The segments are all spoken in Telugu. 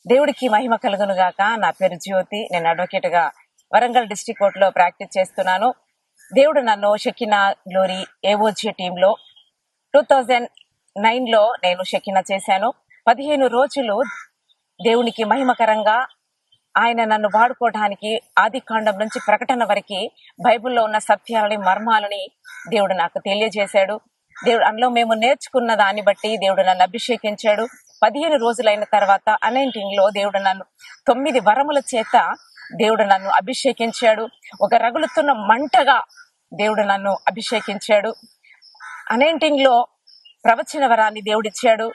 దేవుడికి మహిమ కలుగును గాక. నా పేరు జ్యోతి. నేను అడ్వకేట్ గా వరంగల్ డిస్ట్రిక్ట్ కోర్టులో ప్రాక్టీస్ చేస్తున్నాను. దేవుడు నన్ను షకీనా గ్లోరీ ఏఓజీ టీంలో 2009 లో నేను షకీనా చేశాను. 15 రోజులు దేవునికి మహిమకరంగా ఆయన నన్ను వాడుకోవడానికి ఆది కాండం నుంచి ప్రకటన వరకు బైబిల్లో ఉన్న సత్యాలని మర్మాలని దేవుడు నాకు తెలియజేశాడు. దేవుడు అందులో మేము నేర్చుకున్న దాన్ని బట్టి దేవుడు నన్ను అభిషేకించాడు. 15 రోజులైన తర్వాత అనైంటింగ్ లో దేవుడు నన్ను 9 వరముల చేత దేవుడు నన్ను అభిషేకించాడు. ఒక రగులుతున్న మంటగా దేవుడు నన్ను అభిషేకించాడు. అనైంటింగ్ లో ప్రవచన వరాన్ని దేవుడిచ్చాడు.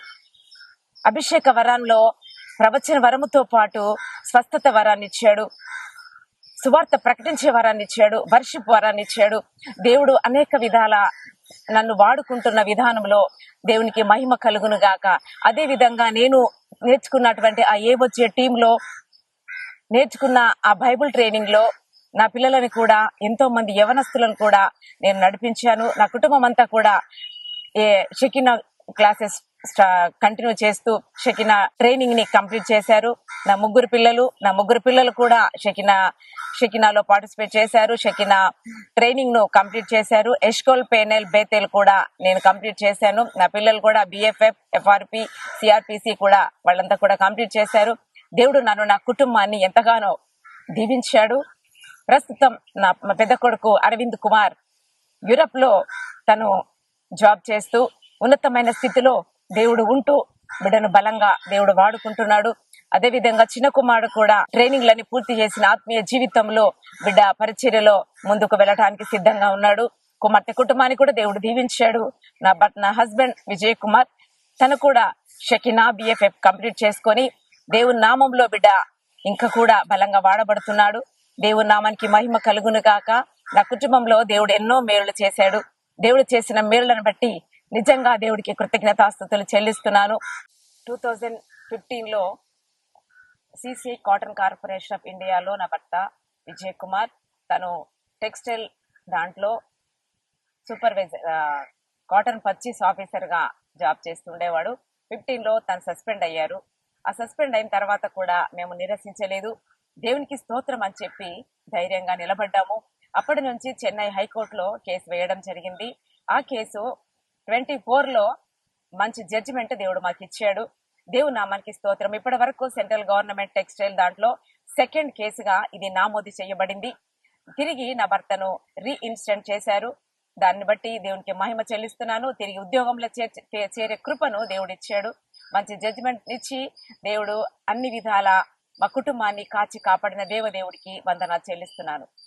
అభిషేక వరంలో ప్రవచన వరముతో పాటు స్వస్థత వరాన్ని ఇచ్చాడు. సువార్త ప్రకటించే వరాన్ని ఇచ్చాడు. వర్షిప్ వరాన్ని ఇచ్చాడు. దేవుడు అనేక విధాల నన్ను వాడుకుంటున్న విధానంలో దేవునికి మహిమ కలుగును గాక. అదే విధంగా నేను నేర్చుకున్నటువంటి ఆ ఏవొచ్చే టీంలో నేర్చుకున్న ఆ బైబిల్ ట్రైనింగ్ లో నా పిల్లలని కూడా ఎంతో మంది యవనస్తులను కూడా నేను నడిపించాను. నా కుటుంబం అంతా కూడా షకీనా క్లాసెస్ కంటిన్యూ చేస్తూ షకీనా ట్రైనింగ్ ని కంప్లీట్ చేశారు. నా ముగ్గురు పిల్లలు కూడా షకీనాలో పార్టిసిపేట్ చేశారు. షకీనా ట్రైనింగ్ ను కంప్లీట్ చేశారు. ఎష్కోల్ పేనెల్ బేతేల్ కూడా నేను కంప్లీట్ చేశాను. నా పిల్లలు కూడా బిఎఫ్ఎఫ్, ఎఫ్ఆర్పి, సిఆర్పిసి కూడా వాళ్ళంతా కూడా కంప్లీట్ చేశారు. దేవుడు నన్ను, నా కుటుంబాన్ని ఎంతగానో దీవించాడు. ప్రస్తుతం నా పెద్ద కొడుకు అరవింద్ కుమార్ యూరప్ లో తను జాబ్ చేస్తూ ఉన్నతమైన స్థితిలో దేవుడు ఉంటూ బిడ్డను బలంగా దేవుడు వాడుకుంటున్నాడు. అదే విధంగా చిన్న కుమారుడు కూడా ట్రైనింగ్లని పూర్తి చేసిన ఆత్మీయ జీవితంలో బిడ్డ పరిచర్యలో ముందుకు వెళ్ళటానికి సిద్ధంగా ఉన్నాడు. కుమార్తె కుటుంబాన్ని కూడా దేవుడు దీవించాడు. నా హస్బెండ్ విజయ్ కుమార్ తను కూడా షకీనా బిఎఫ్ఎఫ్ కంప్లీట్ చేసుకొని దేవుని నామంలో బిడ్డ ఇంకా కూడా బలంగా వాడబడుతున్నాడు. దేవుని నామానికి మహిమ కలుగును గాక. నా కుటుంబంలో దేవుడు ఎన్నో మేలులు చేశాడు. దేవుడు చేసిన మేలులను బట్టి నిజంగా దేవుడికి కృతజ్ఞతాస్తుతులు చెల్లిస్తున్నాను. 2015 లో సిసిఐ కాటన్ కార్పొరేషన్ ఆఫ్ ఇండియాలో నా భర్త విజయ్ కుమార్ తను టెక్స్టైల్ దాంట్లో సూపర్వైజర్ కాటన్ పర్చేస్ ఆఫీసర్ గా జాబ్ చేస్తుండేవాడు. 15 లో తను సస్పెండ్ అయ్యారు. ఆ సస్పెండ్ అయిన తర్వాత కూడా మేము నిరసించలేదు. దేవునికి స్తోత్రం అని చెప్పి ధైర్యంగా నిలబడ్డాము. అప్పటి నుంచి చెన్నై హైకోర్టులో కేసు వేయడం జరిగింది. ఆ కేసు 24 లో మంచి జడ్జిమెంట్ దేవుడు మాకు ఇచ్చాడు. దేవుని నామానికి స్తోత్రం. ఇప్పటి వరకు సెంట్రల్ గవర్నమెంట్ టెక్స్టైల్ దాంట్లో సెకండ్ కేసుగా ఇది నామోదు చేయబడింది. తిరిగి నా భర్తను రీఇన్స్టెంట్ చేశారు. దాన్ని బట్టి దేవునికి మహిమ చెల్లిస్తున్నాను. తిరిగి ఉద్యోగంలో చేరే కృపను దేవుడు ఇచ్చాడు. మంచి జడ్జిమెంట్ ఇచ్చి దేవుడు అన్ని విధాల మా కుటుంబాన్ని కాచి కాపాడిన దేవుడికి వందనాలు చెల్లిస్తున్నాను.